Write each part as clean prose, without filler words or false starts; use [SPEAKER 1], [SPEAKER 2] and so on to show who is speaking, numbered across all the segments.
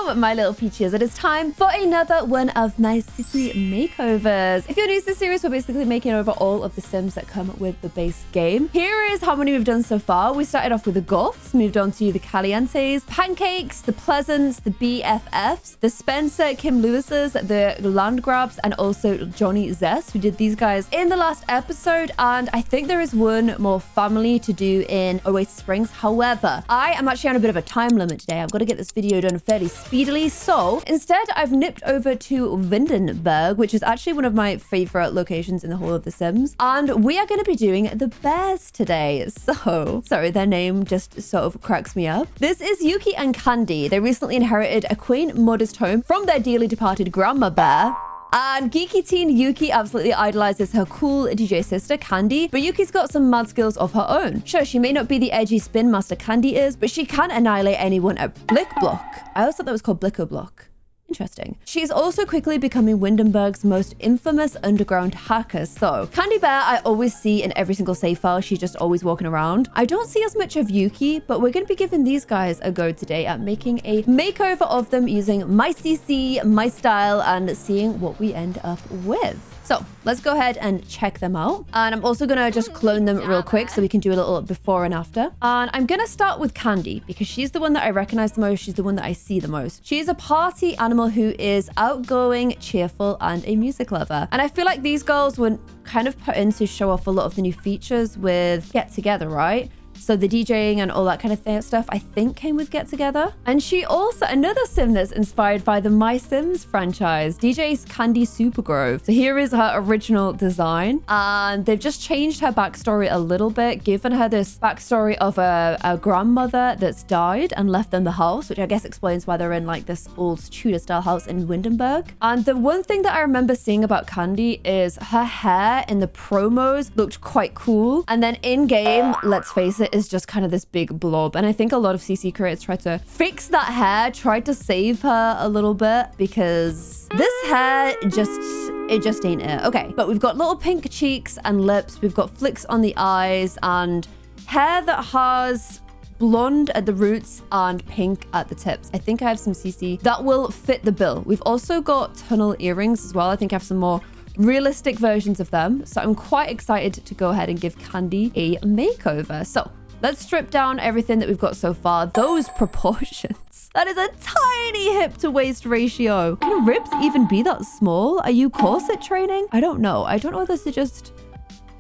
[SPEAKER 1] Hello, my little peaches. It is time for another one of my city makeovers. If you're new to this series, we're basically making over all of the Sims that come with the base game. Here is how many we've done so far. We started off with the Goths, moved on to the Calientes, Pancakes, the Pleasants, the BFFs, the Spencer Kim Lewises, the Landgrabs, and also Johnny Zest. We did these guys in the last episode, and I think there is one more family to do in Oasis Springs. However, I am actually on a bit of a time limit today. I've got to get this video done fairly speedily. So instead, I've nipped over to Windenburg, which is actually one of my favorite locations in the whole of The Sims. And we are going to be doing the Bears today. So, sorry, their name just sort of cracks me up. This is Yuki and Candy. They recently inherited a quaint, modest home from their dearly departed grandma bear. And geeky teen Yuki absolutely idolizes her cool DJ sister, Candy, but Yuki's got some mad skills of her own. Sure, she may not be the edgy spin master Candy is, but she can annihilate anyone at Blick Block. I always thought that was called Blicko Block. Interesting. She's also quickly becoming Windenburg's most infamous underground hacker. So, Candy Bear, I always see in every single save file. She's just always walking around. I don't see as much of Yuki, but we're going to be giving these guys a go today at making a makeover of them using my CC, my style, and seeing what we end up with. So let's go ahead and check them out. And I'm also going to just clone them real quick so we can do a little before and after. And I'm going to start with Candy because she's the one that I recognize the most. She's the one that I see the most. She's a party animal who is outgoing, cheerful, and a music lover. And I feel like these girls were kind of put in to show off a lot of the new features with Get Together, right? So the DJing and all that kind of stuff, I think, came with Get Together. And she also, another sim that's inspired by the My Sims franchise, DJ's Candy Supergrove. So here is her original design. And they've just changed her backstory a little bit, given her this backstory of a grandmother that's died and left them the house, which I guess explains why they're in like this old Tudor style house in Windenburg. And the one thing that I remember seeing about Candy is her hair in the promos looked quite cool. And then in game, let's face it, is just kind of this big blob. And I think a lot of CC creators tried to fix that hair, tried to save her a little bit because this hair just ain't it. Okay, but we've got little pink cheeks and lips. We've got flicks on the eyes and hair that has blonde at the roots and pink at the tips. I think I have some CC that will fit the bill. We've also got tunnel earrings as well. I think I have some more realistic versions of them. So I'm quite excited to go ahead and give Candy a makeover. So let's strip down everything that we've got so far. Those proportions. That is a tiny hip to waist ratio. Can ribs even be that small? Are you corset training? I don't know. I don't know whether to just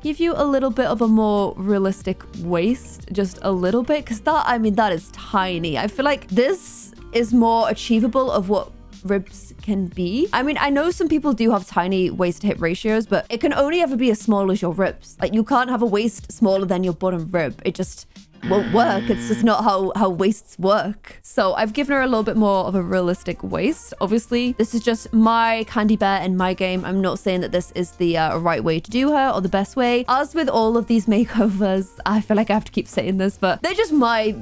[SPEAKER 1] give you a little bit of a more realistic waist, just a little bit, because that, I mean, that is tiny. I feel like this is more achievable of what ribs can be. I mean, I know some people do have tiny waist to hip ratios, but it can only ever be as small as your ribs. Like, you can't have a waist smaller than your bottom rib. It just won't work. It's just not how waists work. So I've given her a little bit more of a realistic waist. Obviously, this is just my Candy Bear in my game. I'm not saying that this is the right way to do her or the best way. As with all of these makeovers, I feel like I have to keep saying this, but they're just my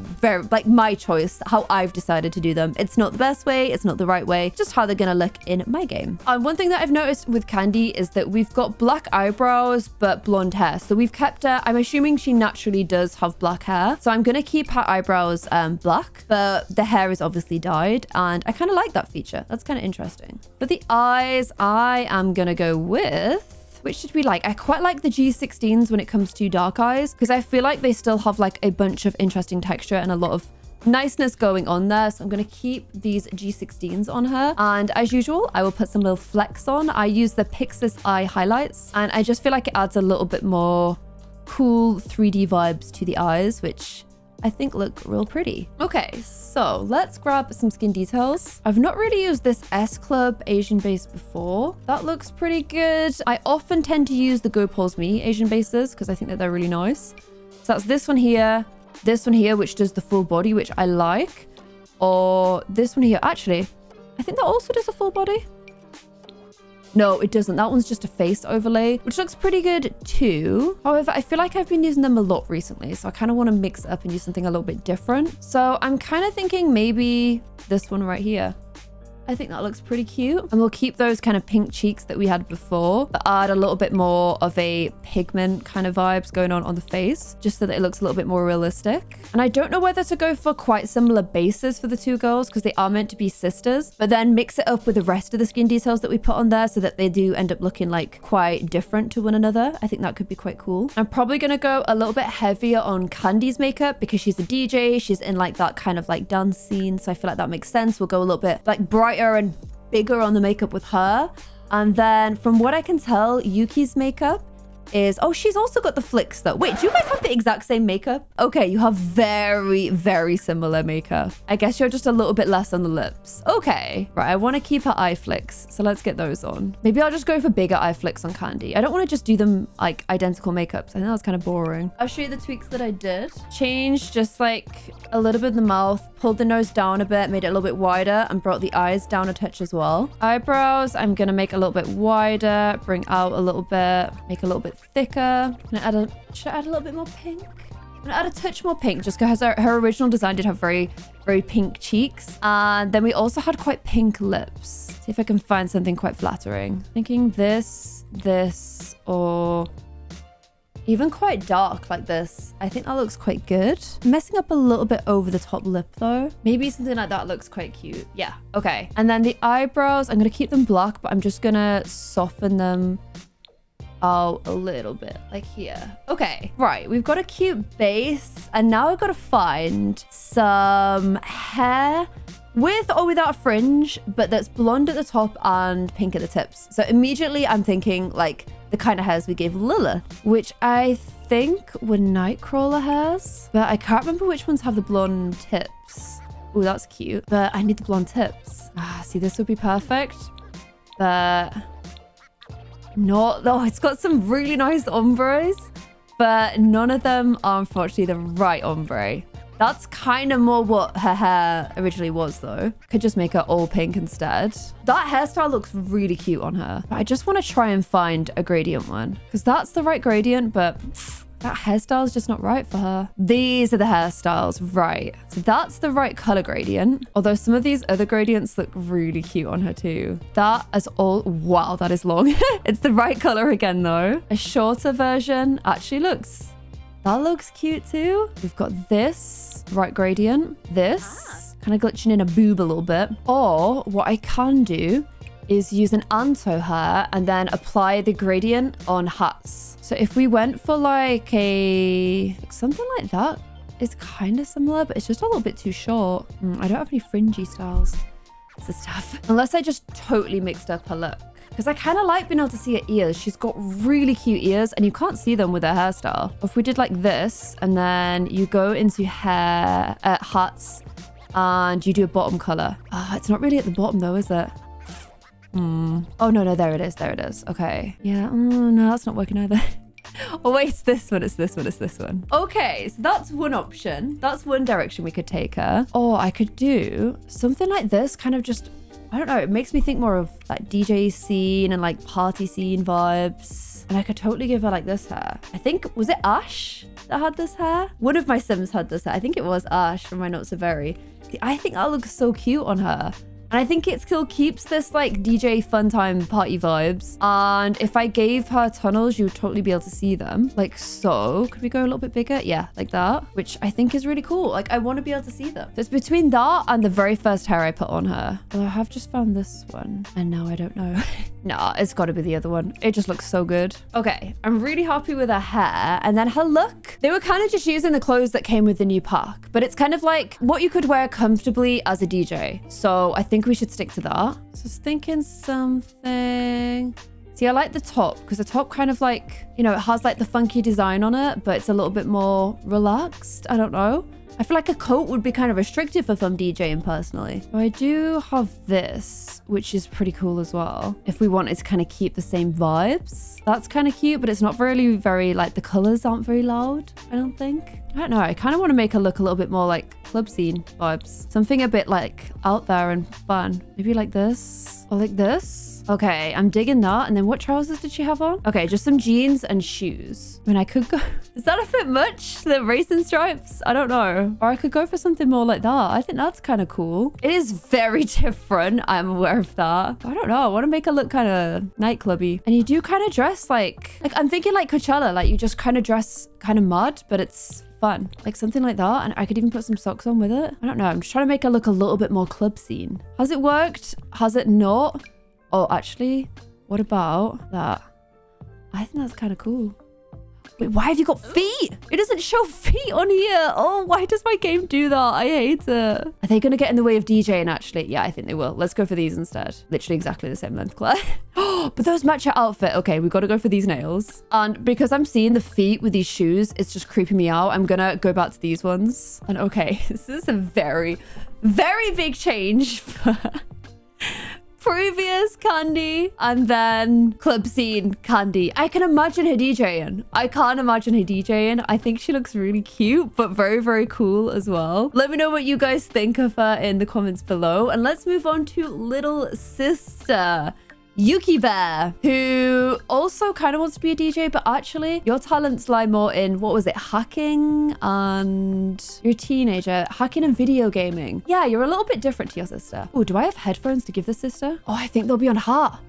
[SPEAKER 1] choice, how I've decided to do them. It's not the best way. It's not the right way. Just how they're gonna look in my game. And one thing that I've noticed with Candy is that we've got black eyebrows, but blonde hair. So we've kept her, I'm assuming she naturally does have black hair. So I'm going to keep her eyebrows black, but the hair is obviously dyed. And I kind of like that feature. That's kind of interesting. For the eyes, I am going to go with... Which should we like? I quite like the G16s when it comes to dark eyes, because I feel like they still have like a bunch of interesting texture and a lot of niceness going on there. So I'm going to keep these G16s on her. And as usual, I will put some little flecks on. I use the Pixis Eye highlights, and I just feel like it adds a little bit more cool 3D vibes to the eyes, which I think look real pretty. Okay, so let's grab some skin details. I've not really used this S Club Asian base before. That looks pretty good. I often tend to use the Go Pulse Me Asian bases because I think that they're really nice. So that's this one here, which does the full body, which I like, or this one here. Actually, I think that also does a full body. No, it doesn't. That one's just a face overlay, which looks pretty good too. However, I feel like I've been using them a lot recently, so I kind of want to mix it up and do something a little bit different. So I'm kind of thinking maybe this one right here. I think that looks pretty cute. And we'll keep those kind of pink cheeks that we had before, but add a little bit more of a pigment kind of vibes going on the face, just so that it looks a little bit more realistic. And I don't know whether to go for quite similar bases for the two girls because they are meant to be sisters, but then mix it up with the rest of the skin details that we put on there so that they do end up looking like quite different to one another. I think that could be quite cool. I'm probably going to go a little bit heavier on Candy's makeup because she's a DJ. She's in like that kind of like dance scene. So I feel like that makes sense. We'll go a little bit like brighter and bigger on the makeup with her. And then from what I can tell, Yuki's makeup is, oh, she's also got the flicks though. Wait, do you guys have the exact same makeup? Okay, you have very, very similar makeup. I guess you're just a little bit less on the lips. Okay, right, I want to keep her eye flicks, so let's get those on. Maybe I'll just go for bigger eye flicks on Candy. I don't want to just do them like identical makeups. I think that was kind of boring. I'll show you the tweaks that I did. Changed just like a little bit of the mouth, pulled the nose down a bit, made it a little bit wider, and brought the eyes down a touch as well. Eyebrows, I'm gonna make a little bit wider, bring out a little bit, make a little bit thicker. Should I add a little bit more pink? I'm gonna add a touch more pink just because her original design did have very, very pink cheeks. And then we also had quite pink lips. See if I can find something quite flattering. Thinking this, or even quite dark like this. I think that looks quite good. Messing up a little bit over the top lip though. Maybe something like that looks quite cute. Yeah, okay. And then the eyebrows, I'm gonna keep them black, but I'm just gonna soften them out a little bit, like here. Okay, right, we've got a cute base, and now I've got to find some hair with or without fringe, but that's blonde at the top and pink at the tips. So immediately I'm thinking like the kind of hairs we gave Lilith, which I think were Nightcrawler hairs, but I can't remember which ones have the blonde tips. Oh, that's cute, but I need the blonde tips. See, this would be perfect, but not though. It's got some really nice ombres, but none of them are unfortunately the right ombre. That's kind of more what her hair originally was though. Could just make her all pink instead. That hairstyle looks really cute on her. But I just want to try and find a gradient one because that's the right gradient, but that hairstyle is just not right for her. These are the hairstyles, right? So that's the right color gradient. Although some of these other gradients look really cute on her too. That is all, wow, that is long. It's the right color again though. A shorter version actually looks, that looks cute too. We've got this right gradient, this kind of glitching in a boob a little bit. Or what I can do is use an Anto hair and then apply the gradient on hats. So if we went for like something like that, it's kind of similar, but it's just a little bit too short. I don't have any fringy styles. This is tough. Unless I just totally mixed up her look. Because I kind of like being able to see her ears. She's got really cute ears and you can't see them with her hairstyle. If we did like this and then you go into hair, hats, and you do a bottom color. It's not really at the bottom though, is it? Oh, no, there it is. There it is. Okay. Yeah. No, that's not working either. Oh, wait, it's this one. It's this one. It's this one. Okay, so that's one option. That's one direction we could take her. Or I could do something like this, kind of just, I don't know. It makes me think more of like DJ scene and like party scene vibes. And I could totally give her like this hair. I think, was it Ash that had this hair? One of my Sims had this hair. I think it was Ash from my Not So Very. I think that looks so cute on her. And I think it still keeps this like DJ fun time party vibes. And if I gave her tunnels, you would totally be able to see them. Like so. Could we go a little bit bigger? Yeah, like that. Which I think is really cool. Like I want to be able to see them. So it's between that and the very first hair I put on her. Well, I have just found this one. And now I don't know. Nah, it's got to be the other one. It just looks so good. Okay, I'm really happy with her hair. And then her look. They were kind of just using the clothes that came with the new pack. But it's kind of like what you could wear comfortably as a DJ. So I think we should stick to that. So I was thinking something. See, I like the top because the top kind of like, you know, it has like the funky design on it, but it's a little bit more relaxed. I don't know. I feel like a coat would be kind of restrictive if I'm DJing personally. So I do have this, which is pretty cool as well. If we wanted to kind of keep the same vibes, that's kind of cute, but it's not really very like the colors aren't very loud, I don't think. I don't know. I kind of want to make her look a little bit more like club scene vibes. Something a bit like out there and fun. Maybe like this or like this. Okay, I'm digging that. And then what trousers did she have on? Okay, just some jeans and shoes. I mean, I could go... Does that a bit much? The racing stripes? I don't know. Or I could go for something more like that. I think that's kind of cool. It is very different. I'm aware of that. I don't know. I want to make her look kind of nightclubby. And you do kind of dress like I'm thinking like Coachella. Like you just kind of dress kind of mud, but it's fun. Like something like that. And I could even put some socks on with it. I don't know. I'm just trying to make her look a little bit more club scene. Has it worked? Has it not? Oh, actually, what about that? I think that's kind of cool. Wait, why have you got feet? It doesn't show feet on here. Oh, why does my game do that? I hate it. Are they going to get in the way of DJing, actually? Yeah, I think they will. Let's go for these instead. Literally exactly the same length, Claire. Oh, but those match your outfit. Okay, we've got to go for these nails. And because I'm seeing the feet with these shoes, it's just creeping me out. I'm going to go back to these ones. And okay, this is a very, very big change for... previous Candy and then club scene Candy. I can imagine her DJing. I can't imagine her DJing. I think she looks really cute, but very, very cool as well. Let me know what you guys think of her in the comments below. And let's move on to little sister. Yuki Behr, who also kind of wants to be a DJ, but actually your talents lie more in, what was it, hacking, and you're a teenager, hacking and video gaming. Yeah, you're a little bit different to your sister. Oh, do I have headphones to give the sister? Oh, I think they'll be on her. I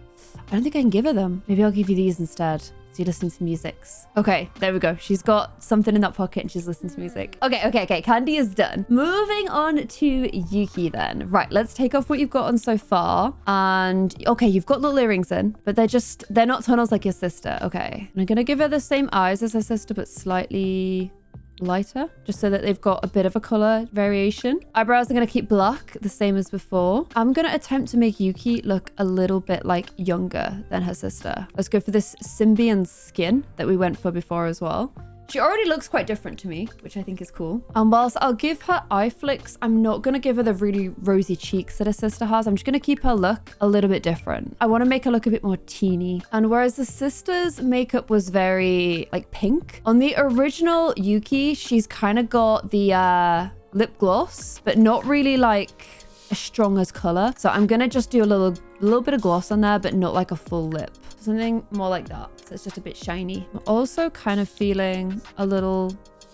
[SPEAKER 1] don't think I can give her them. Maybe I'll give you these instead. So you listen to musics. Okay, there we go. She's got something in that pocket and she's listening to music. Okay. Candy is done. Moving on to Yuki then. Right, let's take off what you've got on so far. And okay, you've got little earrings in, but they're not tunnels like your sister. Okay. And I'm gonna give her the same eyes as her sister, but slightly lighter, just so that they've got a bit of a color variation. Eyebrows are going to keep black, the same as before. I'm going to attempt to make Yuki look a little bit like younger than her sister. Let's go for this Symbian skin that we went for before as well. She already looks quite different to me, which I think is cool. And whilst I'll give her eye flicks, I'm not going to give her the really rosy cheeks that her sister has. I'm just going to keep her look a little bit different. I want to make her look a bit more teeny. And whereas the sister's makeup was very like pink, on the original Yuki, she's kind of got the lip gloss, but not really like as strong as color. So I'm going to just do a little bit of gloss on there, but not like a full lip. Something more like that. So it's just a bit shiny. I'm also kind of feeling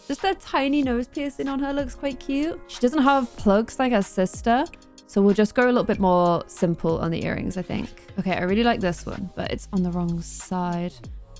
[SPEAKER 1] just that tiny nose piercing on her looks quite cute. She doesn't have plugs like her sister. So we'll just go a little bit more simple on the earrings, I think. Okay, I really like this one, but it's on the wrong side.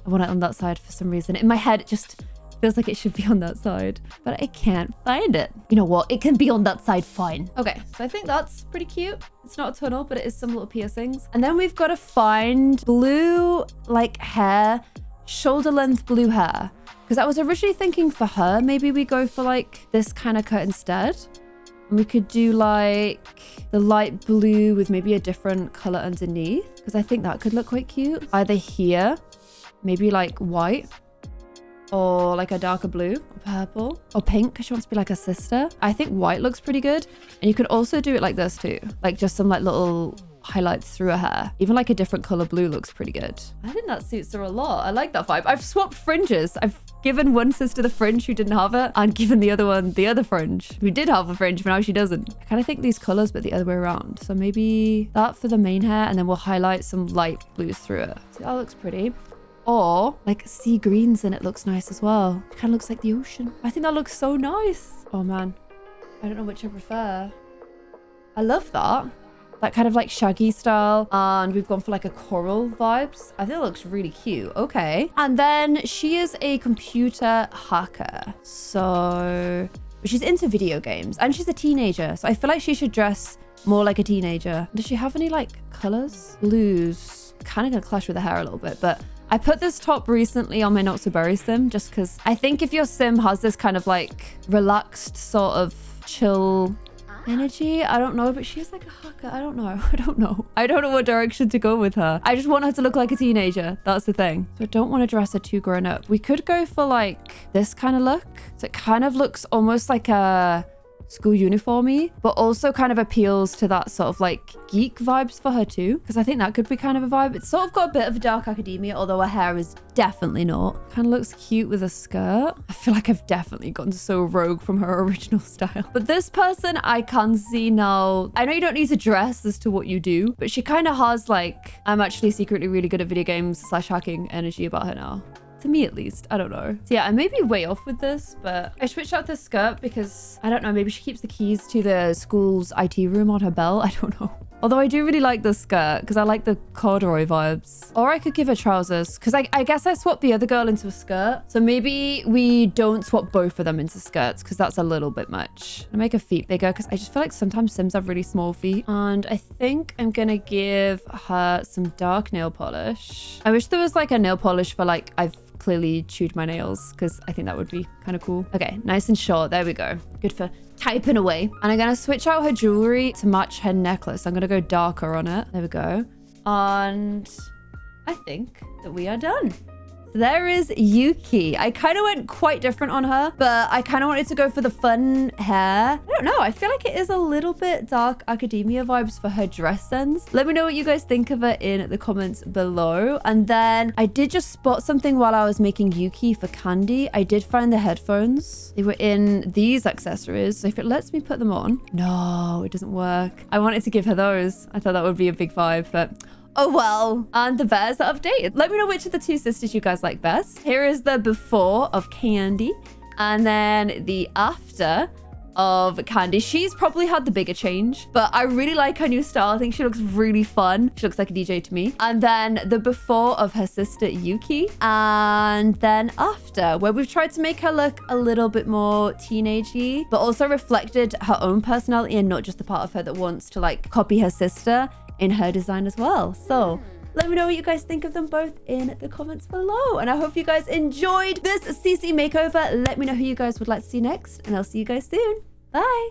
[SPEAKER 1] I want it on that side for some reason. In my head, it just feels like it should be on that side, but I can't find it. You know what? It can be on that side fine. Okay, so I think that's pretty cute. It's not a tunnel, but it is some little piercings. And then we've got to find blue like hair, shoulder length blue hair. Because I was originally thinking for her, maybe we go for like this kind of cut instead. And we could do like the light blue with maybe a different color underneath. Because I think that could look quite cute. Either here, maybe like white, or like a darker blue or purple or pink because she wants to be like a sister. I think white looks pretty good. And you could also do it like this too. Like just some like little highlights through her hair. Even like a different color blue looks pretty good. I think that suits her a lot. I like that vibe. I've swapped fringes. I've given one sister the fringe who didn't have it and given the other one the other fringe who did have a fringe, but now she doesn't. I kind of think these colors, but the other way around. So maybe that for the main hair and then we'll highlight some light blues through it. So that looks pretty. Or like sea greens and it looks nice as well. It kind of looks like the ocean. I think that looks so nice. Oh man, I don't know which I prefer. I love that. That kind of like shaggy style. And we've gone for like a coral vibes. I think it looks really cute. Okay. And then she is a computer hacker. So she's into video games and she's a teenager. So I feel like she should dress more like a teenager. Does she have any like colors? Blues. Kind of gonna clash with the hair a little bit, but I put this top recently on my Not So Berry sim just because I think if your sim has this kind of like relaxed sort of chill energy, I don't know, but she's like a hacker. I don't know. I don't know what direction to go with her. I just want her to look like a teenager. That's the thing. So I don't want to dress her too grown up. We could go for like this kind of look. So it kind of looks almost like a school uniformy, but also kind of appeals to that sort of like geek vibes for her too, because I think that could be kind of a vibe. It's sort of got a bit of a dark academia, although her hair is definitely not. Kind of looks cute with a skirt. I feel like I've definitely gotten so rogue from her original style. But this person I can see now. I know you don't need to dress as to what you do, but she kind of has like, I'm actually secretly really good at video games / hacking energy about her now. To me at least, I don't know. So yeah, I may be way off with this, but I switched out the skirt because I don't know, maybe she keeps the keys to the school's IT room on her belt. I don't know. Although I do really like the skirt because I like the corduroy vibes. Or I could give her trousers because I guess I swapped the other girl into a skirt. So maybe we don't swap both of them into skirts because that's a little bit much. I make her feet bigger because I just feel like sometimes Sims have really small feet. And I think I'm gonna give her some dark nail polish. I wish there was like a nail polish for like, I've clearly chewed my nails because I think that would be kind of cool. Okay, nice and short. There we go. Good for typing away. And I'm gonna switch out her jewelry to match her necklace. I'm gonna go darker on it. There we go. And I think that we are done. There is Yuki. I kind of went quite different on her, but I kind of wanted to go for the fun hair. I don't know. I feel like it is a little bit dark academia vibes for her dress sense. Let me know what you guys think of it in the comments below. And then I did just spot something while I was making Yuki for Candy. I did find the headphones. They were in these accessories. So if it lets me put them on. No, it doesn't work. I wanted to give her those. I thought that would be a big vibe, but oh well. And the Behrs are updated. Let me know which of the two sisters you guys like best. Here is the before of Candy and then the after of Candy. She's probably had the bigger change, but I really like her new style. I think she looks really fun. She looks like a DJ to me. And then the before of her sister Yuki, and then after, where we've tried to make her look a little bit more teenagey, but also reflected her own personality and not just the part of her that wants to like copy her sister in her design as well. So let me know what you guys think of them both in the comments below. And I hope you guys enjoyed this CC makeover. Let me know who you guys would like to see next, and I'll see you guys soon. Bye.